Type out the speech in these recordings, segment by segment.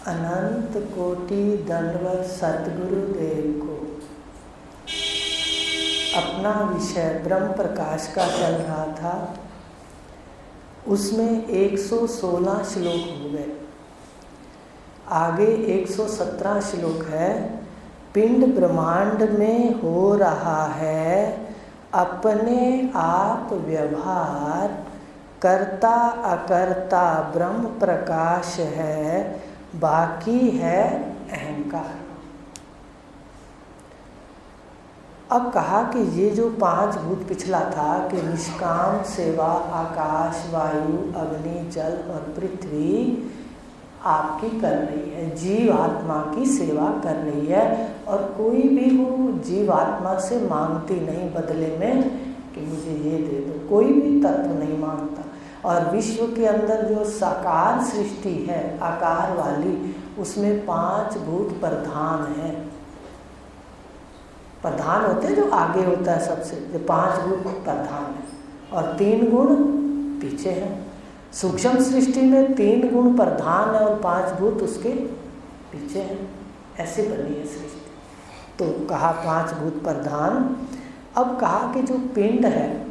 अनंत कोटि दंडवत सतगुरुदेव को। अपना विषय ब्रह्म प्रकाश का चल रहा था, उसमें 116 श्लोक हो गए। आगे 117 श्लोक है। पिंड ब्रह्मांड में हो रहा है अपने आप व्यवहार, कर्ता अकर्ता ब्रह्म प्रकाश है, बाकी है अहंकार। अब कहा कि ये जो 5 भूत पिछला था कि निष्काम सेवा आकाश, वायु, अग्नि, जल और पृथ्वी आपकी कर रही है, जीव आत्मा की सेवा कर रही है। और कोई भी वो जीव आत्मा से मांगती नहीं बदले में कि मुझे ये दे दो, कोई भी तत्व नहीं मांगता। और विश्व के अंदर जो साकार सृष्टि है आकार वाली, उसमें 5 भूत प्रधान है। प्रधान होते हैं जो आगे होता है सबसे, जो 5 भूत प्रधान है और 3 गुण पीछे हैं। सूक्ष्म सृष्टि में 3 गुण प्रधान है और 5 भूत उसके पीछे हैं। ऐसे बनी है सृष्टि। तो कहा 5 भूत प्रधान। अब कहा कि जो पिंड है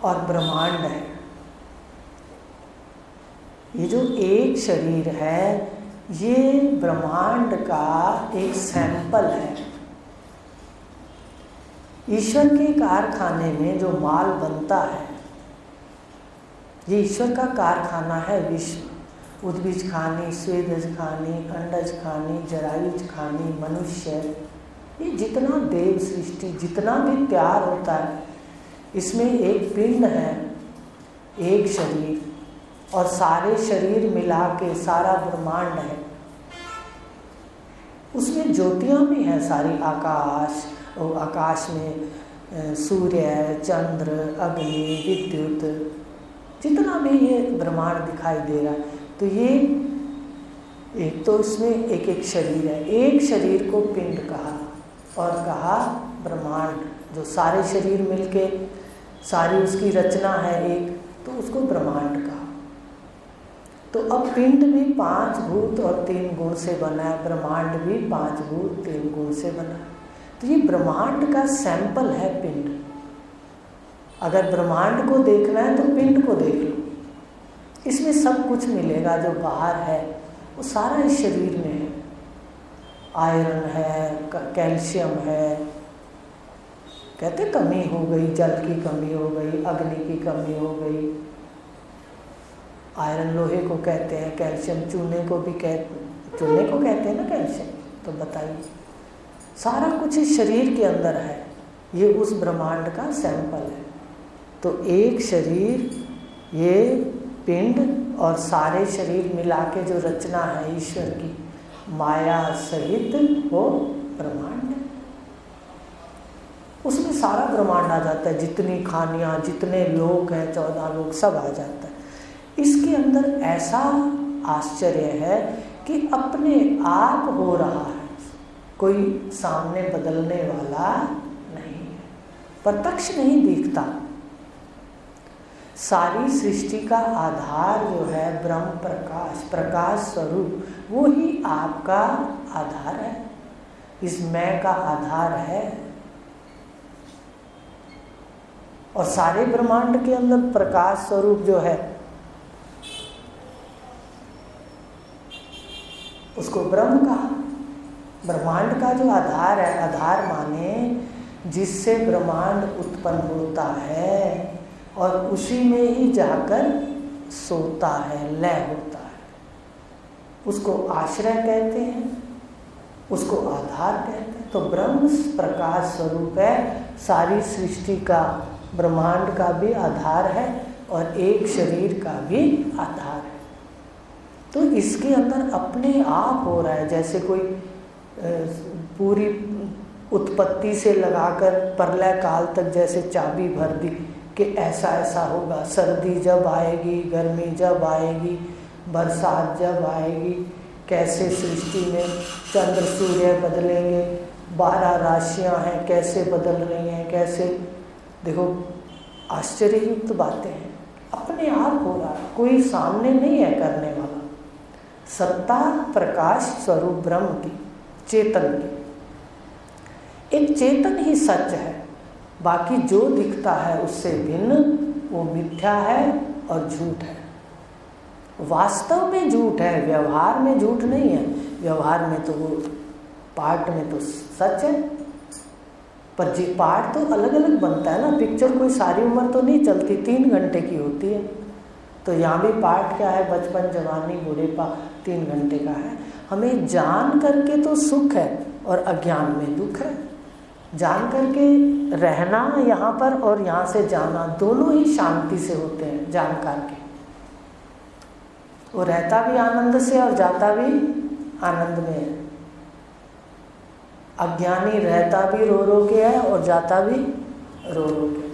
और ब्रह्मांड है, ये जो एक शरीर है, ये ब्रह्मांड का एक सैंपल है। ईश्वर के कारखाने में जो माल बनता है, ये ईश्वर का कारखाना है। विश्व उद्भिज खानी, स्वेदज खानी, अंडज खानी, जरायुज खानी, मनुष्य, ये जितना देव सृष्टि, जितना भी प्यार होता है, इसमें एक पिंड है, एक शरीर, और सारे शरीर मिला के सारा ब्रह्मांड है। उसमें ज्योतियाँ भी हैं सारी, आकाश, और आकाश में सूर्य, चंद्र, अग्नि, विद्युत, जितना भी ये ब्रह्मांड दिखाई दे रहा है। तो ये एक तो इसमें एक एक शरीर है। एक शरीर को पिंड कहा और कहा ब्रह्मांड, जो सारे शरीर मिलके सारी उसकी रचना है एक, तो उसको ब्रह्मांड कहा। तो अब पिंड भी 5 भूत और 3 गुण से बना है, ब्रह्मांड भी 5 भूत 3 गुण से बना है। तो ये ब्रह्मांड का सैंपल है पिंड। अगर ब्रह्मांड को देखना है तो पिंड को देख लो, इसमें सब कुछ मिलेगा। जो बाहर है वो सारा इस शरीर में है। आयरन है, कैल्शियम है, कहते कमी हो गई, जल की कमी हो गई, अग्नि की कमी हो गई। आयरन लोहे को कहते हैं, कैल्शियम चूने को भी चूने को कहते हैं ना कैल्शियम। तो बताइए, सारा कुछ इस शरीर के अंदर है। ये उस ब्रह्मांड का सैंपल है। तो एक शरीर, ये पिंड और सारे शरीर मिला के जो रचना है ईश्वर की, माया सहित वो ब्रह्मांड है। उसमें सारा ब्रह्मांड आ जाता है, जितनी खानियाँ, जितने लोक हैं, 14 लोक, सब आ जाता है। इसके अंदर ऐसा आश्चर्य है कि अपने आप हो रहा है, कोई सामने बदलने वाला नहीं है, प्रत्यक्ष नहीं दिखता। सारी सृष्टि का आधार जो है ब्रह्म प्रकाश, प्रकाश स्वरूप, वो ही आपका आधार है, इस मैं का आधार है। और सारे ब्रह्मांड के अंदर प्रकाश स्वरूप जो है, उसको ब्रह्म कहा। ब्रह्मांड का जो आधार है, आधार माने जिससे ब्रह्मांड उत्पन्न होता है और उसी में ही जाकर सोता है, लय होता है, उसको आश्रय कहते हैं, उसको आधार कहते हैं। तो ब्रह्म प्रकाश स्वरूप है, सारी सृष्टि का, ब्रह्मांड का भी आधार है और एक शरीर का भी आधार है। तो इसके अंदर अपने आप हो रहा है, जैसे कोई पूरी उत्पत्ति से लगाकर प्रलय काल तक जैसे चाबी भर दी कि ऐसा ऐसा होगा, सर्दी जब आएगी, गर्मी जब आएगी, बरसात जब आएगी, कैसे सृष्टि में चंद्र सूर्य बदलेंगे, 12 राशियां हैं कैसे बदल रही हैं, कैसे, देखो आश्चर्ययुक्त बातें हैं। अपने आप हो रहा है, कोई सामने नहीं है करने वाला। सत्ता प्रकाश स्वरूप ब्रह्म की, चेतन की। एक चेतन ही सच है, बाकी जो दिखता है उससे भिन्न वो मिथ्या है और झूठ है। वास्तव में झूठ है, व्यवहार में झूठ नहीं है। व्यवहार में तो वो पार्ट में तो सच है, पर जी पार्ट तो अलग अलग बनता है ना। पिक्चर कोई सारी उम्र तो नहीं चलती, 3 घंटे की होती है। तो यहाँ भी पार्ट क्या है, बचपन जवानी बुढ़ेपा 3 घंटे का है। हमें जान करके तो सुख है और अज्ञान में दुख है। जान करके रहना यहाँ पर और यहाँ से जाना दोनों ही शांति से होते हैं। जानकार के वो रहता भी आनंद से और जाता भी आनंद में है। अज्ञानी रहता भी रो रो के है और जाता भी रो रो के।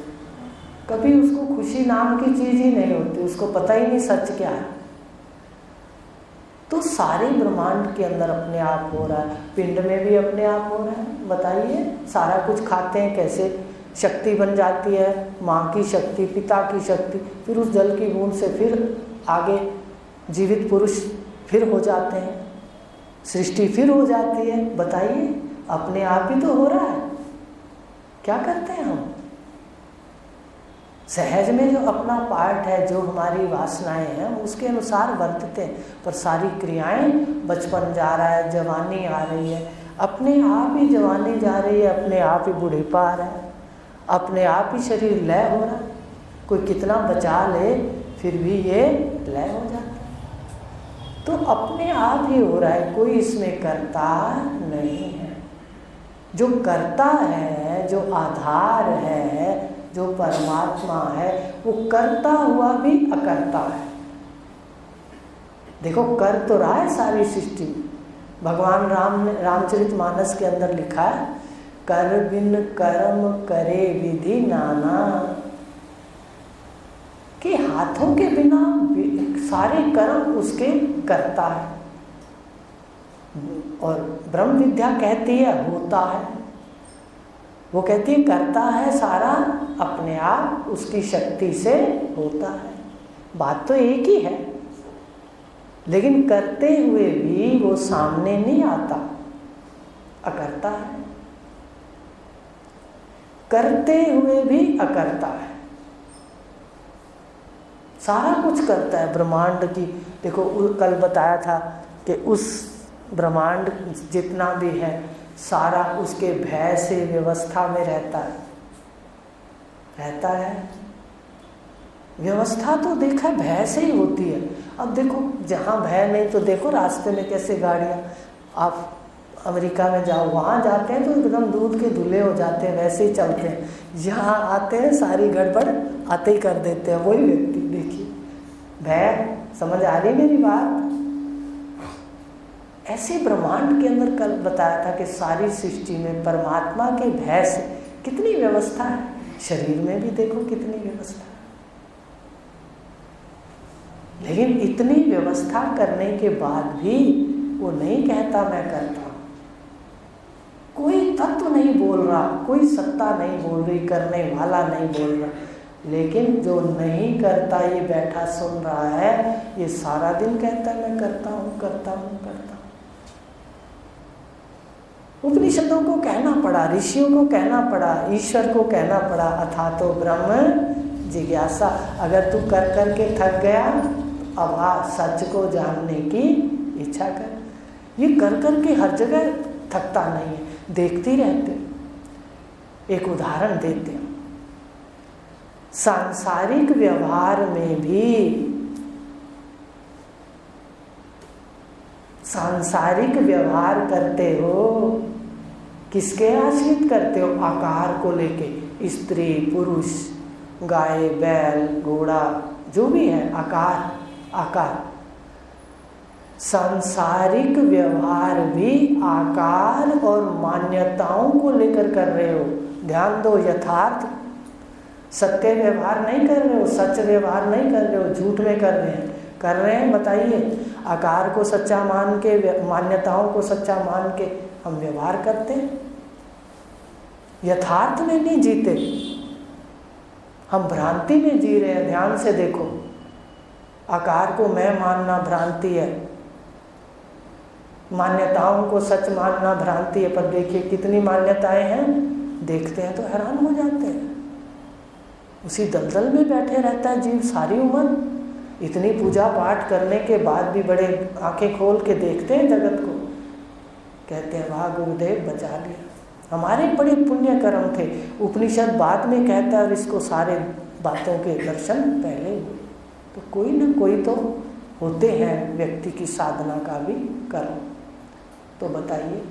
कभी उसको खुशी नाम की चीज ही नहीं होती, उसको पता ही नहीं सच क्या है। तो सारे ब्रह्मांड के अंदर अपने आप हो रहा है, पिंड में भी अपने आप हो रहा है। बताइए, सारा कुछ खाते हैं, कैसे शक्ति बन जाती है, माँ की शक्ति, पिता की शक्ति, फिर उस जल की बूंद से फिर आगे जीवित पुरुष फिर हो जाते हैं, सृष्टि फिर हो जाती है। बताइए, अपने आप ही तो हो रहा है। क्या करते हैं हम? सहज में जो अपना पार्ट है, जो हमारी वासनाएं हैं, उसके अनुसार वर्तते हैं। पर सारी क्रियाएं, बचपन जा रहा है, जवानी आ रही है, अपने आप ही जवानी जा रही है, अपने आप ही बुढ़ेपा आ रहा है, अपने आप ही शरीर लय हो रहा है। कोई कितना बचा ले फिर भी ये लय हो जाता है। तो अपने आप ही हो रहा है, कोई इसमें कर्ता नहीं है। जो कर्ता है, जो आधार है, जो परमात्मा है, वो करता हुआ भी अकर्ता है। देखो, कर तो रहा है सारी सृष्टि। भगवान राम ने रामचरितमानस के अंदर लिखा है, कर बिन कर्म करे विधि नाना, कि हाथों के बिना सारे कर्म उसके करता है। और ब्रह्म विद्या कहती है होता है, वो कहती है करता है सारा अपने आप, उसकी शक्ति से होता है। बात तो एक ही है, लेकिन करते हुए भी वो सामने नहीं आता, अकर्ता है। करते हुए भी अकर्ता है, सारा कुछ करता है। ब्रह्मांड की देखो, कल बताया था कि उस ब्रह्मांड जितना भी है सारा उसके भय से व्यवस्था में रहता है। व्यवस्था तो देखा भय से ही होती है। अब देखो, जहाँ भय नहीं तो देखो रास्ते में कैसे गाड़ियाँ, आप अमेरिका में जाओ, वहाँ जाते हैं तो एकदम दूध के धुले हो जाते हैं, वैसे ही चलते हैं। यहाँ आते हैं सारी गड़बड़ आते ही कर देते हैं वही व्यक्ति। देखिए, भय, समझ आ रही मेरी बात? ऐसे ब्रह्मांड के अंदर कल बताया था कि सारी सृष्टि में परमात्मा के भय से कितनी व्यवस्था है। शरीर में भी देखो कितनी व्यवस्था है। लेकिन इतनी व्यवस्था करने के बाद भी वो नहीं कहता मैं करता हूं। कोई तत्व नहीं बोल रहा, कोई सत्ता नहीं बोल रही, करने वाला नहीं बोल रहा, लेकिन जो नहीं करता ये बैठा सुन रहा है, ये सारा दिन कहता है मैं करता हूँ, करता हूँ, करता हूँ। उपनिषदों को कहना पड़ा, ऋषियों को कहना पड़ा, ईश्वर को कहना पड़ा, अथा तो ब्रह्म जिज्ञासा। अगर तू कर कर के थक गया, अब आ सच को जानने की इच्छा कर। ये कर कर के हर जगह थकता नहीं है, देखते रहते। एक उदाहरण देते हैं, सांसारिक व्यवहार में भी, सांसारिक व्यवहार करते हो, किसके आश्रित करते हो? आकार को लेके, स्त्री पुरुष, गाय बैल घोड़ा, जो भी है, आकार। सांसारिक व्यवहार भी आकार और मान्यताओं को लेकर कर रहे हो। ध्यान दो, यथार्थ सत्य व्यवहार नहीं कर रहे हो, सच व्यवहार नहीं कर रहे हो, झूठ में कर रहे हैं। बताइए, आकार को सच्चा मान के, मान्यताओं को सच्चा मान के हम व्यवहार करते हैं, यथार्थ में नहीं जीते, हम भ्रांति में जी रहे हैं। ध्यान से देखो, आकार को मैं मानना भ्रांति है, मान्यताओं को सच मानना भ्रांति है, पर देखिए कितनी मान्यताएं हैं, देखते हैं तो हैरान हो जाते हैं। उसी दलदल में बैठे रहता है जीव सारी उम्र, इतनी पूजा पाठ करने के बाद भी बड़े आंखें खोल के देखते हैं जगत को, कहते हैं वाह गुरुदेव बचा लिया, हमारे बड़े पुण्य कर्म थे। उपनिषद बाद में कहता है और इसको सारे बातों के दर्शन पहले हुए। तो कोई न कोई तो होते हैं व्यक्ति की साधना का भी कर्म। तो बताइए,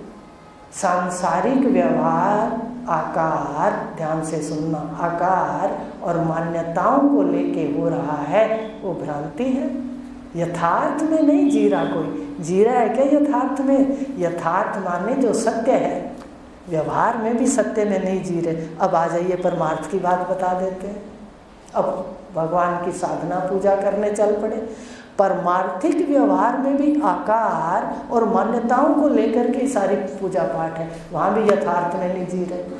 सांसारिक व्यवहार आकार, ध्यान से सुनना, आकार और मान्यताओं को लेके हो रहा है, वो भ्रांति है। यथार्थ में नहीं जी रहा कोई, जी रहा है क्या यथार्थ में? यथार्थ माने जो सत्य है, व्यवहार में भी सत्य में नहीं जी रहे। अब आ जाइए परमार्थ की बात बता देते हैं। अब भगवान की साधना पूजा करने चल पड़े, परमार्थिक व्यवहार में भी आकार और मान्यताओं को लेकर के सारी पूजा पाठ है, वहाँ भी यथार्थ में नहीं जी रहे।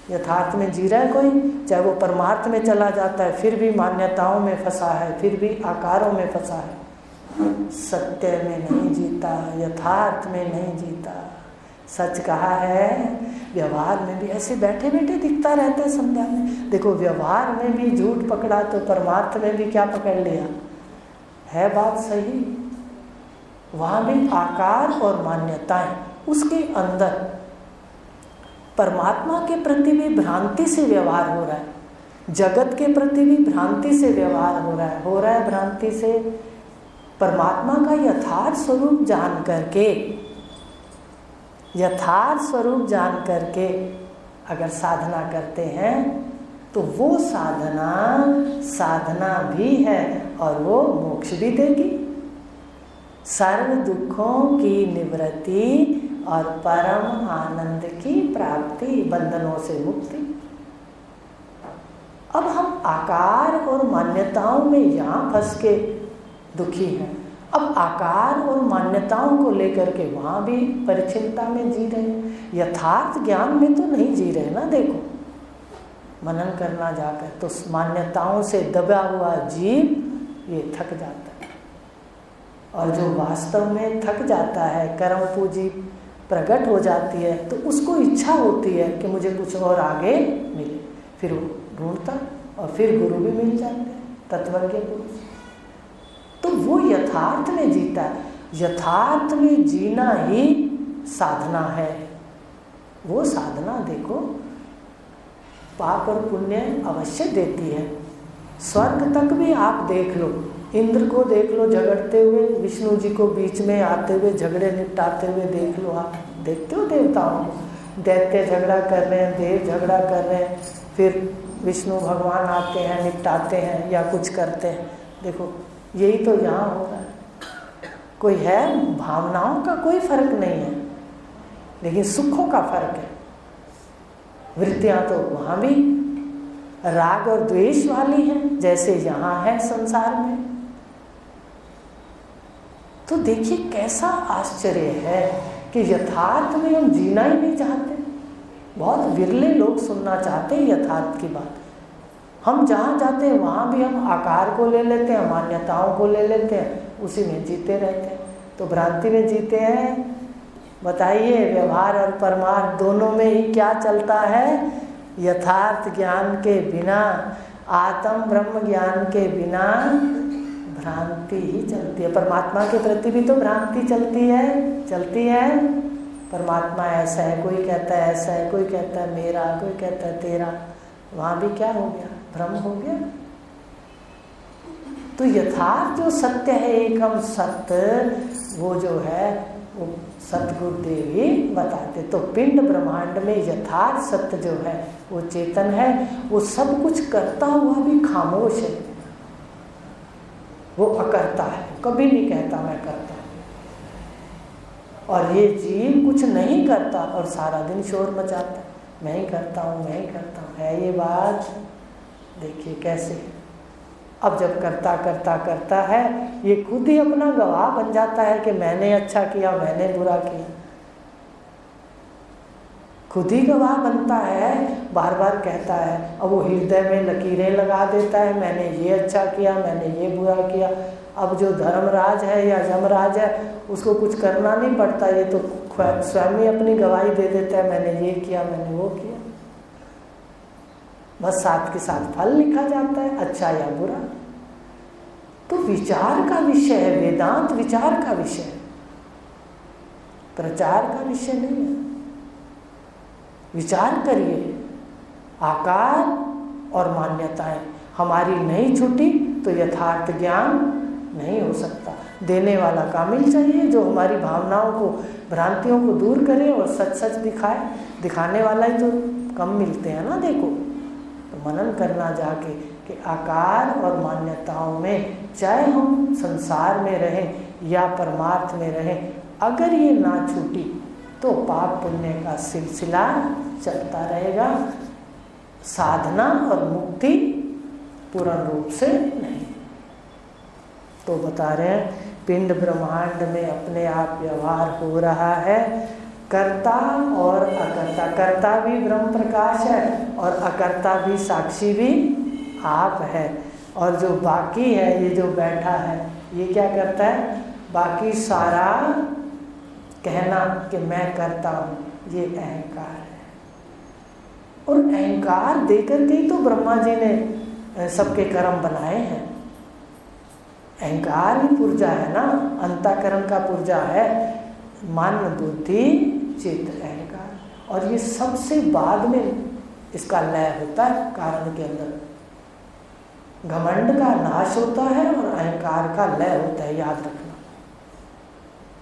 यथार्थ में जी रहा है कोई, चाहे वो परमार्थ में चला जाता है फिर भी मान्यताओं में फंसा है, फिर भी आकारों में फंसा है, सत्य में नहीं जीता, यथार्थ में नहीं जीता। सच कहा है, व्यवहार में भी ऐसे बैठे बैठे दिखता रहता है संध्या में। देखो व्यवहार में भी झूठ पकड़ा तो परमार्थ में भी क्या पकड़ लिया, है बात सही। वहाँ भी आकार और मान्यताएं, उसके अंदर परमात्मा के प्रति भी भ्रांति से व्यवहार हो रहा है, जगत के प्रति भी भ्रांति से व्यवहार हो रहा है भ्रांति से। परमात्मा का यथार्थ स्वरूप जान करके, यथार्थ स्वरूप जान करके अगर साधना करते हैं तो वो साधना भी है और वो मोक्ष भी देगी, सर्व दुखों की निवृत्ति और परम आनंद की प्राप्ति, बंधनों से मुक्ति। अब हम आकार और मान्यताओं में यहाँ फंस के दुखी हैं। अब आकार और मान्यताओं को लेकर के वहाँ भी परिचिनता में जी रहे हैं, यथार्थ ज्ञान में तो नहीं जी रहे ना। देखो मनन करना जाकर तो मान्यताओं से दबा हुआ जीव ये थक जाता है, और जो वास्तव में थक जाता है, कर्म पूंजी प्रकट हो जाती है, तो उसको इच्छा होती है कि मुझे कुछ और आगे मिले, फिर वो ढूंढता और फिर गुरु भी मिल जाते हैं, तत्वज्ञ पुरुष। तो वो यथार्थ में जीता है, यथार्थ में जीना ही साधना है। वो साधना देखो पाप और पुण्य अवश्य देती है। स्वर्ग तक भी आप देख लो, इंद्र को देख लो झगड़ते हुए, विष्णु जी को बीच में आते हुए झगड़े निपटाते हुए देख लो। आप देखते हो देवताओं को, दैत्य झगड़ा कर रहे हैं, देव झगड़ा कर रहे हैं, फिर विष्णु भगवान आते हैं, निपटाते हैं या कुछ करते हैं। देखो यही तो यहाँ हो रहा है। कोई है, भावनाओं का कोई फर्क नहीं है, लेकिन सुखों का फर्क है। वृत्तियां तो वहाँ भी राग और द्वेष वाली हैं, जैसे यहाँ है संसार में। तो देखिए कैसा आश्चर्य है कि यथार्थ में हम जीना ही नहीं चाहते। बहुत विरले लोग सुनना चाहते हैं यथार्थ की बात। हम जहाँ जाते हैं वहाँ भी हम आकार को ले लेते हैं, मान्यताओं को ले लेते हैं, उसी में जीते रहते हैं, तो भ्रांति में जीते हैं। बताइए व्यवहार और परमार्थ दोनों में ही क्या चलता है? यथार्थ ज्ञान के बिना, आत्म ब्रह्म ज्ञान के बिना भ्रांति ही चलती है। परमात्मा के प्रति भी तो भ्रांति चलती है। परमात्मा ऐसा है, कोई कहता है ऐसा है, कोई कहता है मेरा, कोई कहता है तेरा। वहाँ भी क्या हो गया? भ्रम हो गया। तो यथार्थ जो सत्य है, एकम सत्य, वो जो है वो सतगुरुदेव ही बताते। तो पिंड ब्रह्मांड में यथार्थ सत्य जो है वो चेतन है, वो सब कुछ करता हुआ भी खामोश है, वो अकर्ता है, कभी नहीं कहता मैं करता। और ये जीव कुछ नहीं करता और सारा दिन शोर मचाता, मैं ही करता हूँ, मैं ही करता हूँ। है ये बात? देखिए कैसे। अब जब करता है, ये खुद ही अपना गवाह बन जाता है कि मैंने अच्छा किया, मैंने बुरा किया। खुद ही गवाह बनता है, बार बार कहता है। अब वो हृदय में लकीरें लगा देता है, मैंने ये अच्छा किया, मैंने ये बुरा किया। अब जो धर्मराज है या यमराज है उसको कुछ करना नहीं पड़ता, ये तो स्वयं ही अपनी गवाही दे देता है, मैंने ये किया, मैंने वो किया। बस साथ के साथ फल लिखा जाता है, अच्छा या बुरा। तो विचार का विषय है, वेदांत विचार का विषय है, प्रचार का विषय नहीं है। विचार करिए, आकार और मान्यताएं हमारी नहीं छूटी तो यथार्थ ज्ञान नहीं हो सकता। देने वाला कामिल चाहिए जो हमारी भावनाओं को, भ्रांतियों को दूर करे और सच सच दिखाए। दिखाने वाला ही तो कम मिलते हैं ना। देखो, तो मनन करना जाके कि आकार और मान्यताओं में, चाहे हम संसार में रहें या परमार्थ में रहें, अगर ये ना छूटी तो पाप पुण्य का सिलसिला चलता रहेगा। साधना और मुक्ति पूर्ण रूप से नहीं। तो बता रहे हैं पिंड ब्रह्मांड में अपने आप व्यवहार हो रहा है, कर्ता और अकर्ता। कर्ता भी ब्रह्म प्रकाश है और अकर्ता भी, साक्षी भी आप है। और जो बाकी है, ये जो बैठा है, ये क्या करता है? बाकी सारा कहना कि मैं करता हूँ, ये अहंकार है। और अहंकार देकर के ही तो ब्रह्मा जी ने सबके कर्म बनाए हैं। अहंकार ही पुर्जा है ना, अंतःकरण का पुर्जा है, मन बुद्धि चित्त अहंकार। और ये सबसे बाद में इसका लय होता है कारण के अंदर। घमंड का नाश होता है और अहंकार का लय होता है, याद रखना।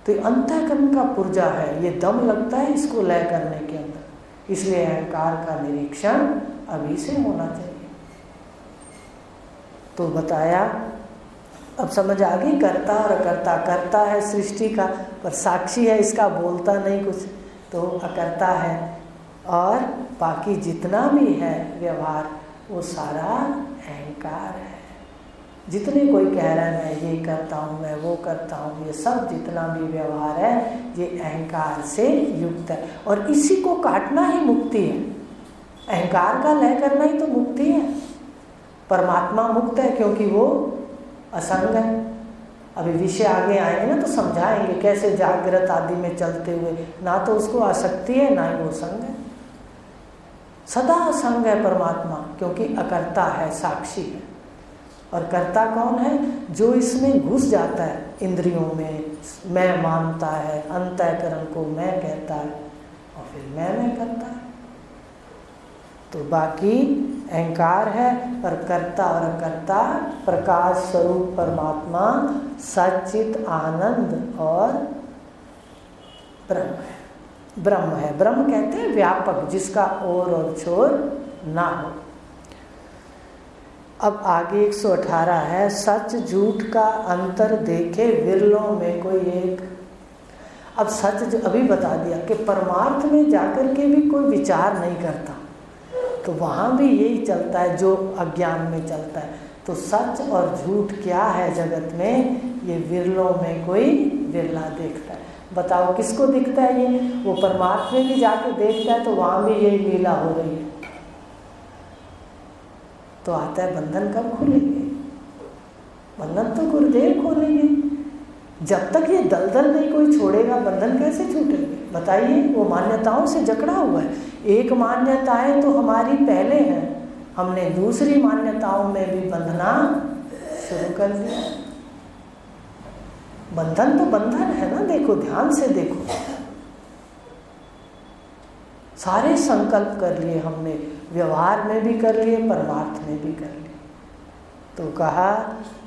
तो अंतःकरण का पुर्जा है, ये दम लगता है इसको लय करने के अंदर। इसलिए अहंकार का निरीक्षण अभी से होना चाहिए। तो बताया, अब समझ आ गई, कर्ता और अकर्ता। कर्ता है सृष्टि का, पर साक्षी है, इसका बोलता नहीं कुछ, तो अकर्ता है। और बाकी जितना भी है व्यवहार, वो सारा अहंकार है। जितने कोई कह रहा है मैं ये करता हूँ, मैं वो करता हूँ, ये सब जितना भी व्यवहार है ये अहंकार से युक्त है। और इसी को काटना ही मुक्ति है। अहंकार का लय करना ही तो मुक्ति है। परमात्मा मुक्त है क्योंकि वो असंग है। अभी विषय आगे आएंगे ना तो समझाएंगे कैसे जागृत आदि में चलते हुए ना तो उसको आसक्ति है ना ही वो संग है। सदा असंग है परमात्मा, क्योंकि अकर्ता है, साक्षी है। और कर्ता कौन है? जो इसमें घुस जाता है, इंद्रियों में मैं मानता है, अंतःकरण को मैं कहता है और फिर मैं करता है। तो बाकी अहंकार है, पर कर्ता और अकर्ता प्रकाश स्वरूप परमात्मा सच्चित आनंद और ब्रह्म है। ब्रह्म है, ब्रह्म कहते हैं व्यापक, जिसका और छोर ना हो। अब आगे 118 है, सच झूठ का अंतर देखे विरलों में कोई एक। अब सच जो अभी बता दिया कि परमार्थ में जाकर के भी कोई विचार नहीं करता, तो वहाँ भी यही चलता है जो अज्ञान में चलता है। तो सच और झूठ क्या है जगत में, ये विरलों में कोई विरला देखता है। बताओ किसको दिखता है ये? वो परमार्थ में भी जाके देखता है तो वहाँ भी यही लीला हो रही है। तो आता है बंधन कब खुलेंगे? बंधन तो गुरुदेव खोलेंगे। जब तक ये दलदल नहीं कोई छोड़ेगा, बंधन कैसे छूटेंगे? बताइए, वो मान्यताओं से जकड़ा हुआ है। एक मान्यताएं तो हमारी पहले हैं, हमने दूसरी मान्यताओं में भी बंधना शुरू कर दिया। बंधन तो बंधन है ना, देखो ध्यान से देखो। सारे संकल्प कर लिए हमने, व्यवहार में भी कर लिए, परमार्थ में भी कर लिए। तो कहा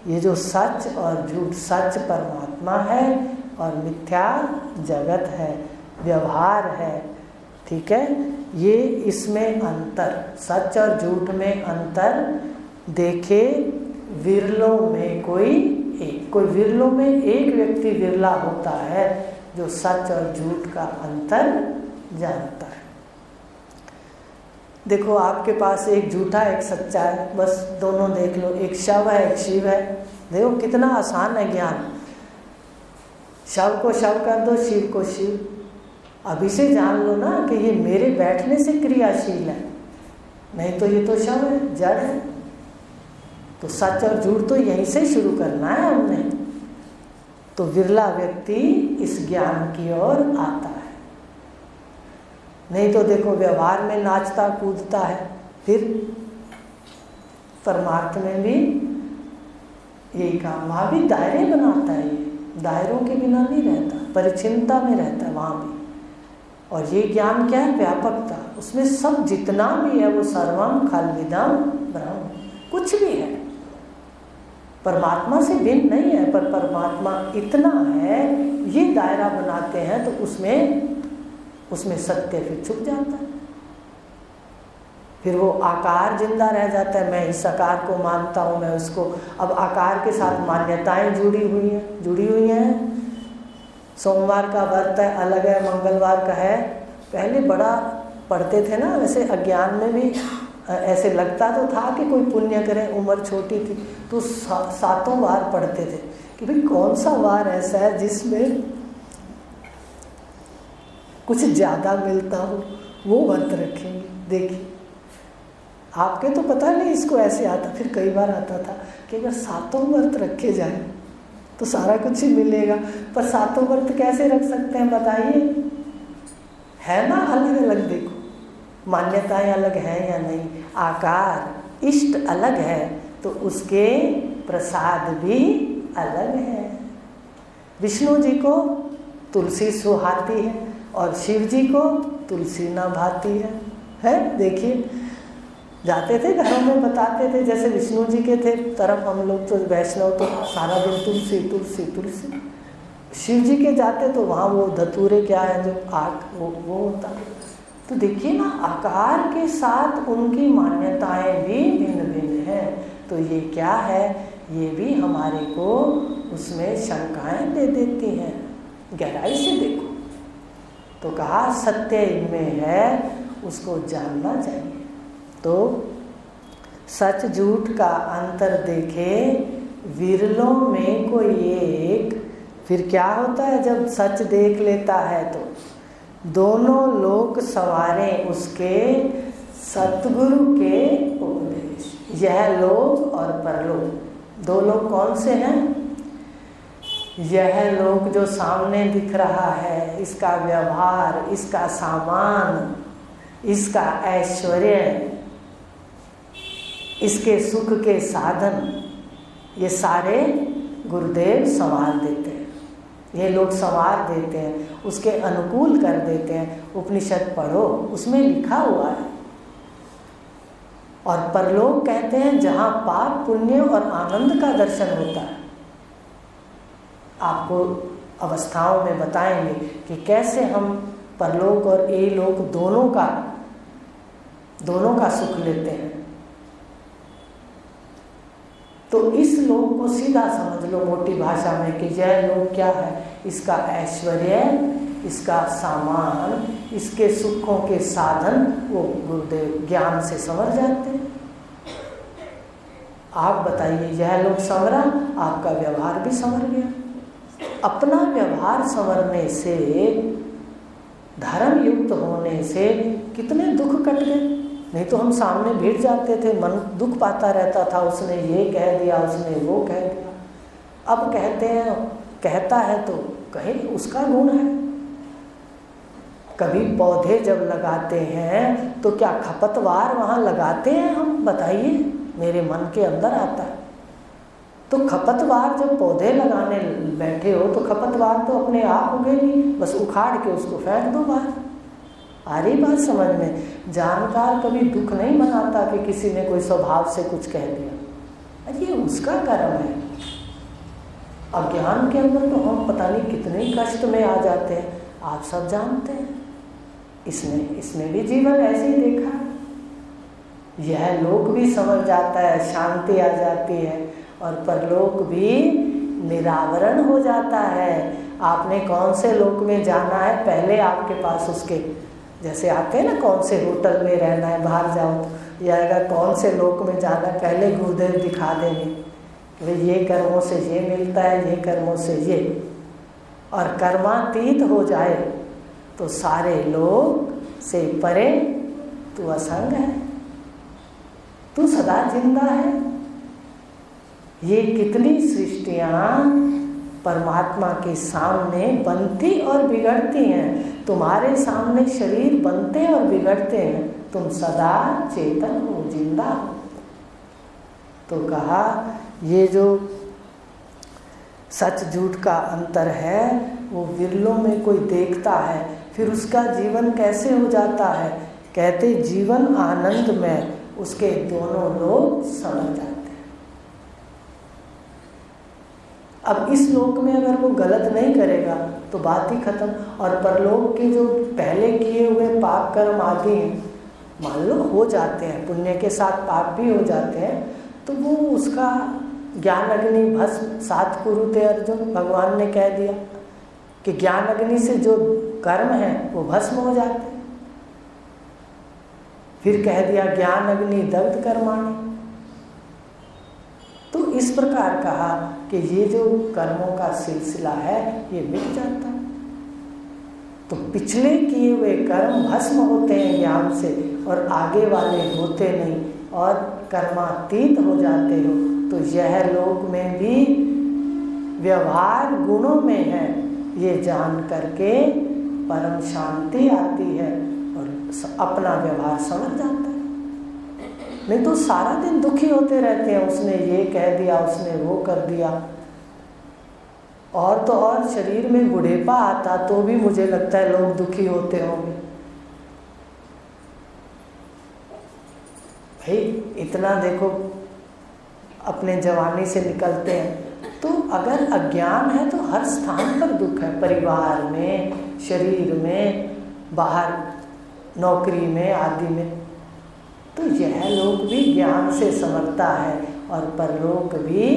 ये जो सच और झूठ, सच परमात्मा है और मिथ्या जगत है, व्यवहार है, ठीक है। ये इसमें अंतर, सच और झूठ में अंतर देखे विरलों में कोई एक। कोई विरलों में एक व्यक्ति विरला होता है जो सच और झूठ का अंतर जानता है। देखो आपके पास एक झूठा एक सच्चा है, बस दोनों देख लो। एक शव है एक शिव है। देखो कितना आसान है ज्ञान। शव को शव कर दो, शिव को शिव। अभी से जान लो ना कि ये मेरे बैठने से क्रियाशील है, नहीं तो ये तो शव है, जड़ है। तो सच और झूठ तो यहीं से शुरू करना है हमने। तो विरला व्यक्ति इस ज्ञान की ओर आता है। नहीं तो देखो व्यवहार में नाचता कूदता है, फिर परमार्थ में भी यही काम, वहाँ भी दायरे बनाता है, ये दायरों के बिना नहीं रहता, परिचिनता में रहता है वहाँ भी। और ये ज्ञान क्या है? व्यापकता। उसमें सब जितना भी है वो सर्वम खल्विदम ब्रह्म, कुछ भी है, परमात्मा से भिन्न नहीं है, पर परमात्मा इतना है, ये दायरा बनाते हैं तो उसमें सत्य फिर छुप जाता है। फिर वो आकार जिंदा रह जाता है, मैं इस आकार को मानता हूँ, मैं उसको, अब आकार के साथ मान्यताएं जुड़ी हुई हैं। सोमवार का व्रत है अलग है, मंगलवार का है। पहले बड़ा पढ़ते थे ना, वैसे अज्ञान में भी ऐसे लगता तो था कि कोई पुण्य करे, उम्र छोटी थी तो 7 वार पढ़ते थे कि भाई कौन सा वार ऐसा है जिसमें कुछ ज़्यादा मिलता हो, वो व्रत रखेंगे। देखिए आपके तो पता नहीं इसको ऐसे आता, फिर कई बार आता था कि अगर 7 व्रत रखे जाए तो सारा कुछ ही मिलेगा। पर 7 व्रत कैसे रख सकते हैं बताइए? है ना अलग अलग, देखो मान्यताएं अलग हैं या नहीं, आकार इष्ट अलग है तो उसके प्रसाद भी अलग है। विष्णु जी को तुलसी सुहाती है और शिव जी को तुलसी न भाती है। देखिए जाते थे घरों में बताते थे, जैसे विष्णु जी के थे तरफ हम लोग तो वैष्णव तो सारा दिन तुलसी तुलसी तुलसी, शिव जी के जाते तो वहाँ वो धतूरे क्या है जो आग वो होता। तो देखिए ना आकार के साथ उनकी मान्यताएं भी भिन्न भिन्न हैं। तो ये क्या है? ये भी हमारे को उसमें शंकाएं दे देती हैं। गहराई से देखो तो कहा सत्य इनमें है, उसको जानना चाहिए। तो सच झूठ का अंतर देखे, विरलों में कोई एक। फिर क्या होता है जब सच देख लेता है तो दोनों लोक संवारे उसके सतगुरु के उपदेश। यह लोक और परलोक, 2 लोक कौन से हैं? यह लोक जो सामने दिख रहा है, इसका व्यवहार, इसका सामान, इसका ऐश्वर्य, इसके सुख के साधन, ये सारे गुरुदेव संवार देते हैं। ये लोग संवार देते हैं, उसके अनुकूल कर देते हैं। उपनिषद पढ़ो, उसमें लिखा हुआ है। और परलोक कहते हैं जहाँ पाप पुण्य और आनंद का दर्शन होता है। आपको अवस्थाओं में बताएंगे कि कैसे हम परलोक और लोक दोनों का सुख लेते हैं। तो इस लोक को सीधा समझ लो मोटी भाषा में कि यह लोक क्या है? इसका ऐश्वर्य, इसका सामान, इसके सुखों के साधन वो गुरुदेव ज्ञान से संवर जाते हैं। आप बताइए, यह लोक संवरा, आपका व्यवहार भी संवर गया। अपना व्यवहार संवरने से, धर्म युक्त होने से कितने दुख कट गए। नहीं तो हम सामने भिड़ जाते थे, मन दुख पाता रहता था, उसने ये कह दिया, उसने वो कह दिया। अब कहते हैं, कहता है तो कहे उसका गुण है। कभी पौधे जब लगाते हैं तो क्या खपतवार वहाँ लगाते हैं हम? बताइए, मेरे मन के अंदर आता है। तो खपतवार जब पौधे लगाने बैठे हो तो खपतवार तो अपने आप उगेगी, बस उखाड़ के उसको फेंक दो बाहर। आ रही बात समझ में? जानकार कभी दुख नहीं मनाता कि किसी ने कोई स्वभाव से कुछ कह दिया, अरे ये उसका कर्म है। अज्ञान के अंदर तो हम पता नहीं कितने कष्ट में आ जाते हैं, आप सब जानते हैं। इसने भी जीवन ऐसे ही देखा। यह लोक भी समझ जाता है, शांति आ जाती है, और परलोक भी निरावरण हो जाता है। आपने कौन से लोक में जाना है, पहले आपके पास उसके, जैसे आते हैं ना कौन से होटल में रहना है, बाहर जाओ तो या अगर कौन से लोक में जाना है, पहले गुरुदेव दिखा देंगे कि ये कर्मों से ये मिलता है, ये कर्मों से ये। और कर्मातीत हो जाए तो सारे लोग से परे तू असंग है, तू सदा जिंदा है। ये कितनी सृष्टियां परमात्मा के सामने बनती और बिगड़ती हैं। तुम्हारे सामने शरीर बनते और बिगड़ते हैं, तुम सदा चेतन हो, जिंदा हो। तो कहा ये जो सच झूठ का अंतर है वो विरलों में कोई देखता है, फिर उसका जीवन कैसे हो जाता है। कहते जीवन आनंद में उसके दोनों लोग समझ जाते हैं। अब इस लोक में अगर वो गलत नहीं करेगा तो बात ही खत्म। और परलोक के जो पहले किए हुए पाप कर्म आदि हैं, मान लो हो जाते हैं, पुण्य के साथ पाप भी हो जाते हैं, तो वो उसका ज्ञान अग्नि भस्म 7 कुरुते अर्जुन, भगवान ने कह दिया कि ज्ञान अग्नि से जो कर्म है वो भस्म हो जाते हैं। फिर कह दिया ज्ञान अग्नि दग्ध कर्माणि। तो इस प्रकार कहा कि ये जो कर्मों का सिलसिला है ये मिट जाता है। तो पिछले किए हुए कर्म भस्म होते हैं ज्ञान से, और आगे वाले होते नहीं, और कर्मातीत हो जाते हो। तो यह लोक में भी व्यवहार गुणों में है, ये जान करके परम शांति आती है और अपना व्यवहार समझ जाता है। नहीं तो सारा दिन दुखी होते रहते हैं, उसने ये कह दिया, उसने वो कर दिया। और तो और शरीर में बुढ़ेपा आता तो भी मुझे लगता है लोग दुखी होते होंगे। भाई इतना देखो, अपने जवानी से निकलते हैं तो अगर अज्ञान है तो हर स्थान पर दुख है, परिवार में, शरीर में, बाहर नौकरी में आदि में। तो यह लोक भी ज्ञान से समझता है और परलोक भी,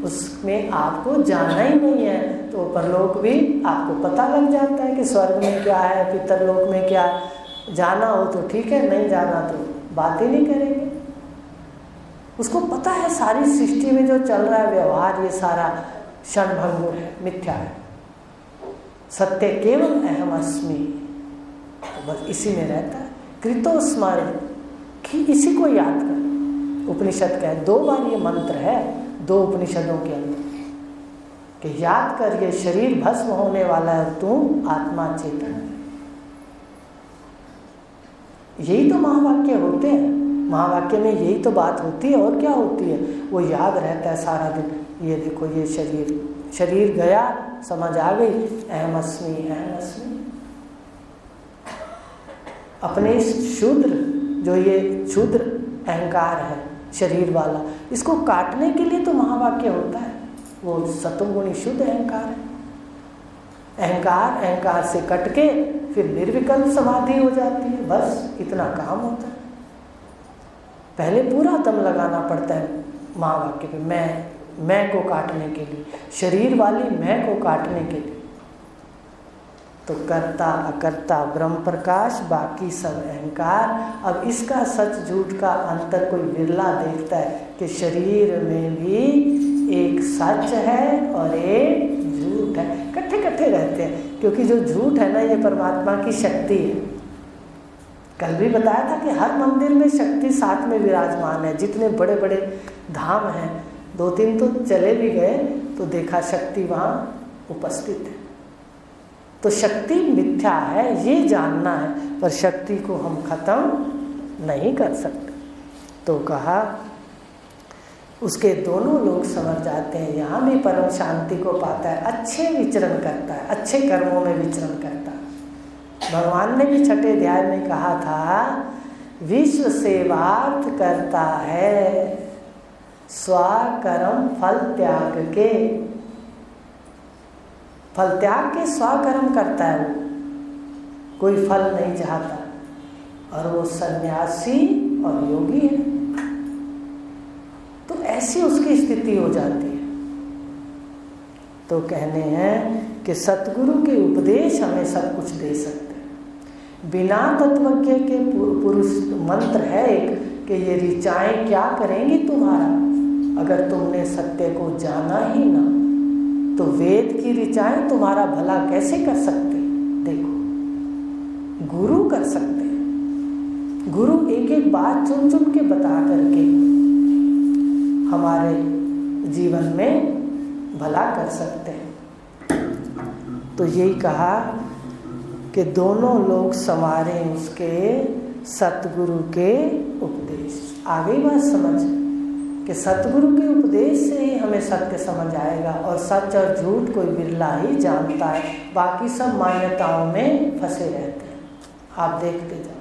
उसमें आपको जाना ही नहीं है तो परलोक भी आपको पता लग जाता है कि स्वर्ग में क्या है, पितरलोक में क्या है। जाना हो तो ठीक है, नहीं जाना तो बात ही नहीं करेंगे। उसको पता है सारी सृष्टि में जो चल रहा है व्यवहार ये सारा क्षणभंगुर है, मिथ्या है। सत्य केवल अहम अस्मि, बस इसी में रहता है। कृतो स्मरण, इसी को याद कर। उपनिषद का है, 2 बार ये मंत्र है 2 उपनिषदों के अंदर कि याद कर ये शरीर भस्म होने वाला है, तू आत्मा चेतन है। यही तो महावाक्य होते हैं, महावाक्य में यही तो बात होती है। और क्या होती है, वो याद रहता है सारा दिन। ये देखो ये शरीर गया, समझ आ गई, अहम अस्मि अहम अस्मि। अपने इस शूद्र, जो ये शूद्र अहंकार है शरीर वाला, इसको काटने के लिए तो महावाक्य होता है। वो सतोगुणी शुद्ध अहंकार है। अहंकार से कट के फिर निर्विकल्प समाधि हो जाती है, बस इतना काम होता है। पहले पूरा दम लगाना पड़ता है महावाक्य पे, मैं को काटने के लिए, शरीर वाली मैं को काटने के लिए। तो कर्ता अकर्ता ब्रह्म प्रकाश, बाकी सब अहंकार। अब इसका सच झूठ का अंतर कोई विरला देखता है कि शरीर में भी एक सच है और एक झूठ है, इकट्ठे इकट्ठे रहते हैं। क्योंकि जो झूठ है ना, ये परमात्मा की शक्ति है। कल भी बताया था कि हर मंदिर में शक्ति साथ में विराजमान है। जितने बड़े बड़े धाम हैं, 2-3 तो चले भी गए तो देखा शक्ति वहाँ उपस्थित है। तो शक्ति मिथ्या है ये जानना है, पर शक्ति को हम खत्म नहीं कर सकते। तो कहा उसके दोनों लोग समझ जाते हैं, यहाँ भी परम शांति को पाता है, अच्छे विचरण करता है, अच्छे कर्मों में विचरण करता है। भगवान ने भी 6ठे अध्याय में कहा था, विश्व सेवार्थ करता है, स्वकर्म फल त्याग के। फल त्याग के स्वकर्म करता है, वो कोई फल नहीं चाहता, और वो सन्यासी और योगी है। तो ऐसी उसकी स्थिति हो जाती है। तो कहने हैं कि सतगुरु के उपदेश हमें सब कुछ दे सकते हैं। बिना तत्वज्ञ के पुरुष मंत्र है एक कि ये ऋचाएं क्या करेंगी तुम्हारा, अगर तुमने सत्य को जाना ही ना, तो वेद की ऋचाएं तुम्हारा भला कैसे कर सकते। देखो गुरु कर सकते हैं। गुरु एक एक बात चुन चुन के बता करके हमारे जीवन में भला कर सकते हैं। तो यही कहा कि दोनों लोग संवारें उसके सतगुरु के उपदेश। आ गई बात समझ कि सतगुरु के उपदेश से ही हमें सत्य समझ आएगा, और सच और झूठ कोई बिरला ही जानता है, बाकी सब मान्यताओं में फंसे रहते हैं। आप देखते जाओ।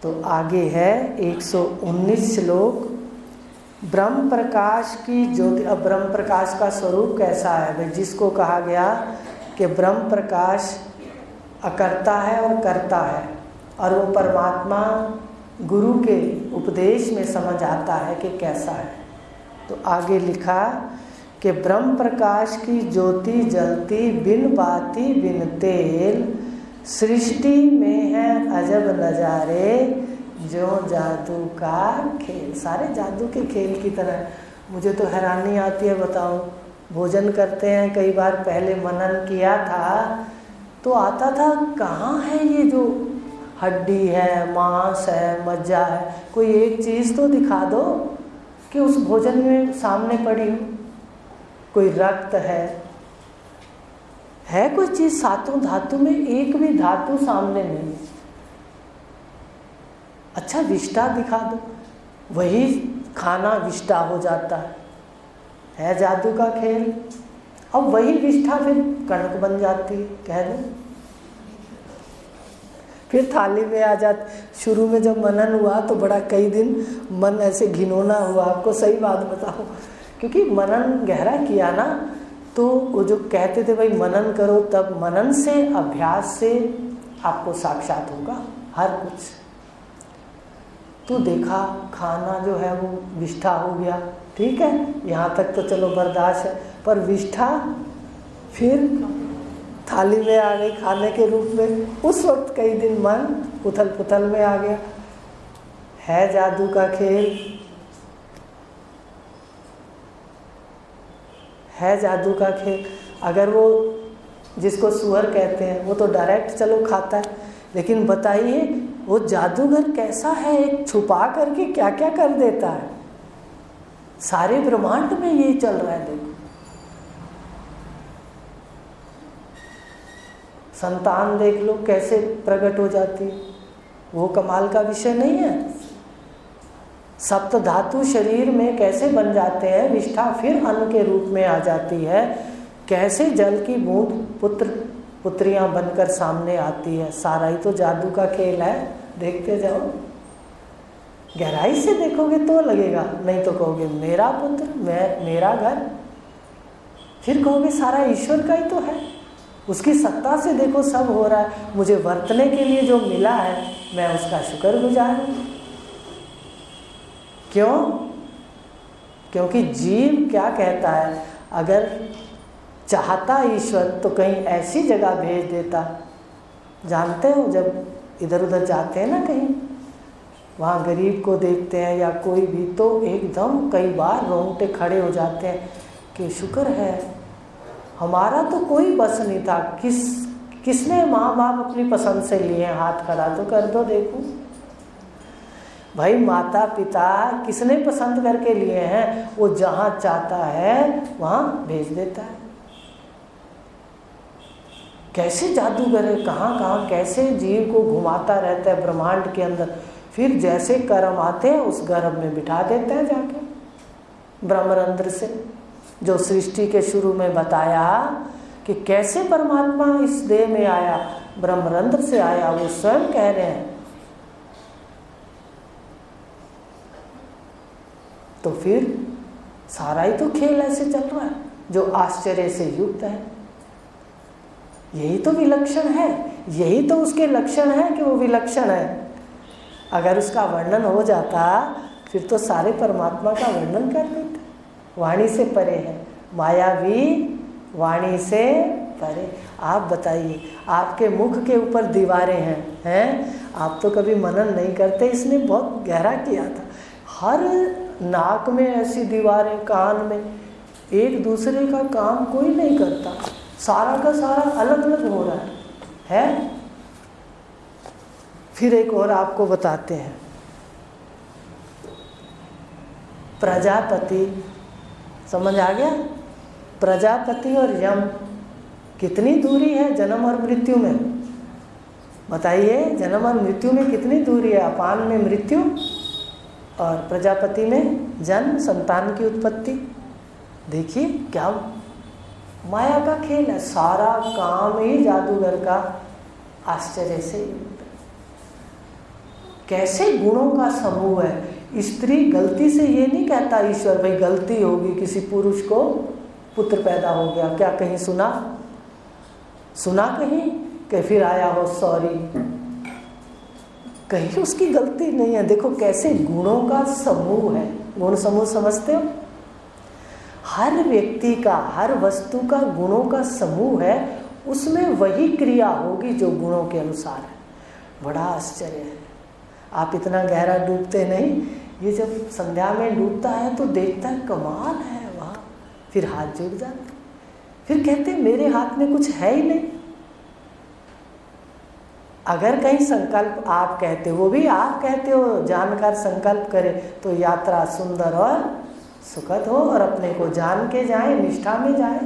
तो आगे है 119 श्लोक। ब्रह्म प्रकाश की ज्योति। अब ब्रह्म प्रकाश का स्वरूप कैसा है भाई? जिसको कहा गया कि ब्रह्म प्रकाश अकर्ता है और कर्ता है, और वो परमात्मा गुरु के उपदेश में समझ आता है कि कैसा है। तो आगे लिखा कि ब्रह्म प्रकाश की ज्योति जलती बिन बाती बिन तेल, सृष्टि में है अजब नज़ारे जो जादू का खेल। सारे जादू के खेल की तरह। मुझे तो हैरानी आती है, बताओ, भोजन करते हैं कई बार, पहले मनन किया था तो आता था कहाँ है ये जो हड्डी है, मांस है, मज्जा है, कोई एक चीज़ तो दिखा दो कि उस भोजन में सामने पड़ी हो। कोई रक्त है कोई चीज़? सातों धातु में एक भी धातु सामने नहीं। अच्छा विष्ठा दिखा दो, वही खाना विष्ठा हो जाता है जादू का खेल। अब वही विष्ठा फिर कणक बन जाती है, कह दो, फिर थाली में आ जाती। शुरू में जब मनन हुआ तो बड़ा कई दिन मन ऐसे घिनौना हुआ, आपको सही बात बताओ, क्योंकि मनन गहरा किया ना, तो वो जो कहते थे भाई मनन करो, तब मनन से, अभ्यास से आपको साक्षात होगा हर कुछ। तो देखा खाना जो है वो विष्ठा हो गया, ठीक है, यहाँ तक तो चलो बर्दाश्त है, पर विष्ठा फिर थाली में आ गई खाने के रूप में। उस वक्त कई दिन मन उथल पुथल में आ गया। है जादू का खेल, है जादू का खेल। अगर वो जिसको सुअर कहते हैं वो तो डायरेक्ट चलो खाता है, लेकिन बताइए वो जादूगर कैसा है, एक छुपा करके क्या क्या कर देता है। सारे ब्रह्मांड में यही चल रहा है। देखो संतान देख लो कैसे प्रकट हो जाती है, वो कमाल का विषय नहीं है। सप्त धातु शरीर में कैसे बन जाते हैं, विष्ठा फिर अन्न के रूप में आ जाती है, कैसे जल की बूंद पुत्र पुत्रियां बनकर सामने आती है। सारा ही तो जादू का खेल है। देखते जाओ, गहराई से देखोगे तो लगेगा, नहीं तो कहोगे मेरा पुत्र, मेरा घर, फिर कहोगे सारा ईश्वर का ही तो है। उसकी सत्ता से देखो सब हो रहा है। मुझे वर्तने के लिए जो मिला है मैं उसका शुक्रगुजार हूँ। क्यों? क्योंकि जीव क्या कहता है, अगर चाहता ईश्वर तो कहीं ऐसी जगह भेज देता। जानते हो जब इधर उधर जाते हैं ना कहीं, वहाँ गरीब को देखते हैं या कोई भी, तो एकदम कई बार रोंगटे खड़े हो जाते हैं कि शुक्र है हमारा तो कोई बस नहीं था। किसने माँ बाप अपनी पसंद से लिए हैं, हाथ खड़ा तो कर दो देखो भाई। माता पिता किसने पसंद करके लिए हैं, वो जहाँ चाहता है वहाँ भेज देता है। कैसे जादूगर है, कहाँ कहाँ कैसे जीव को घुमाता रहता है ब्रह्मांड के अंदर, फिर जैसे कर्म आते हैं उस गर्भ में बिठा देता है जाके ब्रह्मरंध्र से। जो सृष्टि के शुरू में बताया कि कैसे परमात्मा इस देह में आया, ब्रह्मरंध्र से आया, वो स्वयं कह रहे हैं। तो फिर सारा ही तो खेल ऐसे चल रहा है जो आश्चर्य से युक्त है। यही तो विलक्षण है, यही तो उसके लक्षण है कि वो विलक्षण है। अगर उसका वर्णन हो जाता फिर तो सारे परमात्मा का वर्णन कर देते। वाणी से परे है, मायावी वाणी से परे। आप बताइए, आपके मुख के ऊपर दीवारें हैं, आप तो कभी मनन नहीं करते, इसने बहुत गहरा किया था। हर नाक में ऐसी दीवारें, कान में, एक दूसरे का काम कोई नहीं करता, सारा का सारा अलग अलग हो रहा है। है। फिर एक और आपको बताते हैं, प्रजापति, समझ आ गया? प्रजापति और यम कितनी दूरी है जन्म और मृत्यु में? बताइए, जन्म और मृत्यु में कितनी दूरी है? अपान में मृत्यु और प्रजापति में जन्म, संतान की उत्पत्ति। देखिए क्या माया का खेल है, सारा काम ही जादूगर का आश्चर्य से युक्त है। कैसे गुणों का समूह है। स्त्री गलती से ये नहीं कहता ईश्वर भाई गलती होगी, किसी पुरुष को पुत्र पैदा हो गया, क्या कहीं सुना कहीं कि फिर आया हो सॉरी, कहीं उसकी गलती नहीं है। देखो कैसे गुणों का समूह है। गुण समूह समझते हो? हर व्यक्ति का, हर वस्तु का गुणों का समूह है, उसमें वही क्रिया होगी जो गुणों के अनुसार है। बड़ा आश्चर्य है। आप इतना गहरा डूबते नहीं, ये जब संध्या में डूबता है तो देखता है कमाल है वहाँ, फिर हाथ जुड़ जाते, फिर कहते मेरे हाथ में कुछ है ही नहीं। अगर कहीं संकल्प आप कहते हो, वो भी आप कहते हो, जानकर संकल्प करे तो यात्रा सुंदर और सुखद हो और अपने को जान के जाए, निष्ठा में जाए।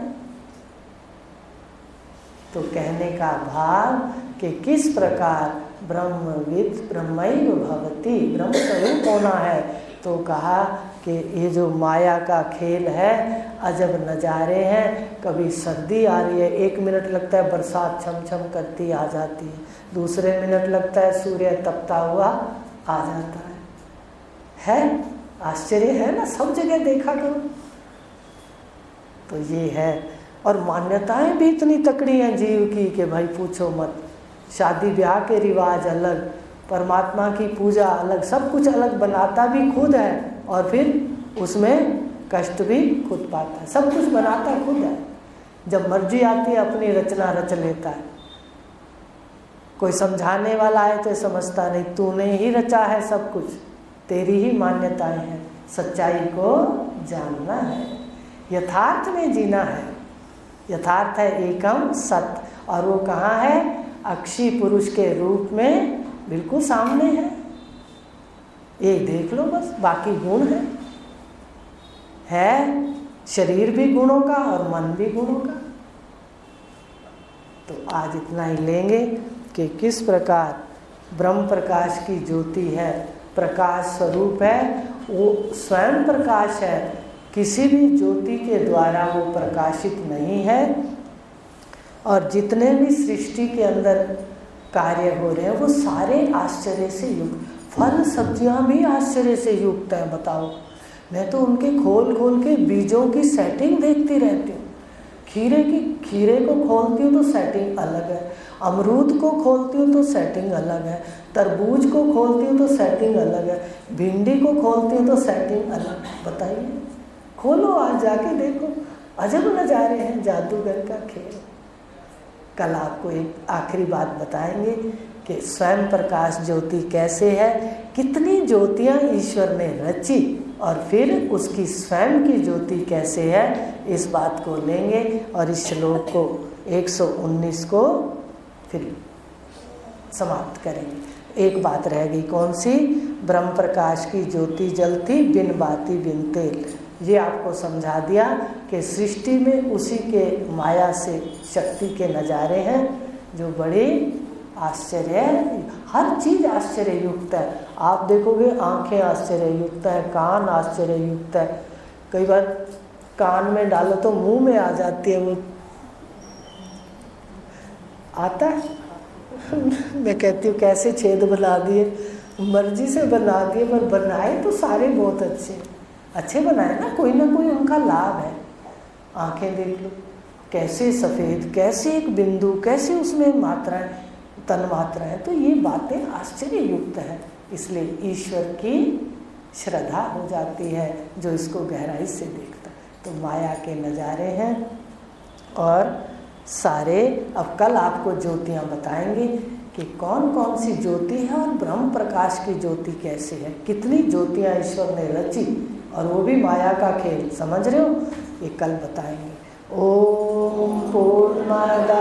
तो कहने का भाव कि किस प्रकार ब्रह्मविद ब्रह्मैव भवति, ब्रह्म स्वरूप होना है। तो कहा कि ये जो माया का खेल है, अजब नज़ारे हैं। कभी सर्दी आ रही है, 1 मिनट लगता है बरसात छम छम करती आ जाती है, दूसरे मिनट लगता है सूर्य तपता हुआ आ जाता है आश्चर्य है ना? सब जगह देखा करो। तो ये है। और मान्यताएं भी इतनी तकड़ी हैं जीव की कि भाई पूछो मत। शादी ब्याह के रिवाज अलग, परमात्मा की पूजा अलग, सब कुछ अलग, बनाता भी खुद है और फिर उसमें कष्ट भी खुद पाता है। सब कुछ बनाता खुद है, जब मर्जी आती है अपनी रचना रच लेता है। कोई समझाने वाला है तो समझता नहीं, तूने ही रचा है सब कुछ, तेरी ही मान्यताएं हैं। सच्चाई को जानना है, यथार्थ में जीना है। यथार्थ है एकम सत्य, और वो कहाँ है? अक्षी पुरुष के रूप में बिल्कुल सामने है। ये देख लो बस, बाकी गुण है शरीर भी गुणों का और मन भी गुणों का। तो आज इतना ही लेंगे कि किस प्रकार ब्रह्म प्रकाश की ज्योति है, प्रकाश स्वरूप है, वो स्वयं प्रकाश है, किसी भी ज्योति के द्वारा वो प्रकाशित नहीं है। और जितने भी सृष्टि के अंदर कार्य हो रहे हैं वो सारे आश्चर्य से युक्त। फल सब्जियां भी आश्चर्य से युक्त है। बताओ, मैं तो उनके खोल खोल के बीजों की सेटिंग देखती रहती हूँ। खीरे को खोलती हूँ तो सेटिंग अलग है, अमरूद को खोलती हूँ तो सेटिंग अलग है, तरबूज को खोलती हूँ तो सेटिंग अलग है, भिंडी को खोलती हूँ तो सेटिंग अलग है। बताइए, खोलो आज जाके देखो, अजब नज़ारे हैं जादूगर का खेल। कल आपको एक आखिरी बात बताएंगे कि स्वयं प्रकाश ज्योति कैसे है, कितनी ज्योतियाँ ईश्वर ने रची और फिर उसकी स्वयं की ज्योति कैसे है, इस बात को लेंगे। और इस श्लोक को 119 को फिर समाप्त करेंगे। एक बात रह गई, कौन सी? ब्रह्म प्रकाश की ज्योति जलती बिन बाती बिन तेल। ये आपको समझा दिया कि सृष्टि में उसी के माया से शक्ति के नज़ारे हैं जो बड़े आश्चर्य है। हर चीज़ आश्चर्य युक्त है। आप देखोगे आंखें आश्चर्य युक्त है, कान आश्चर्य युक्त है। कई बार कान में डालो तो मुंह में आ जाती है, वो आता है। मैं कहती हूँ कैसे छेद बना दिए, मर्जी से बना दिए, पर बनाए तो सारे बहुत अच्छे बनाए ना कोई उनका लाभ है। आंखें देख लो कैसे सफ़ेद, कैसे एक बिंदु, कैसे उसमें मात्राएं, तन मात्राएं। तो ये बातें आश्चर्य युक्त है। इसलिए ईश्वर की श्रद्धा हो जाती है जो इसको गहराई से देखता। तो माया के नज़ारे हैं और सारे। अब कल आपको ज्योतियाँ बताएंगे कि कौन कौन सी ज्योति है और ब्रह्म प्रकाश की ज्योति कैसे है। कितनी ज्योतियाँ ईश्वर ने रची और वो भी माया का खेल, समझ रहे हो? ये कल बताएंगे। ओम पूर्णमद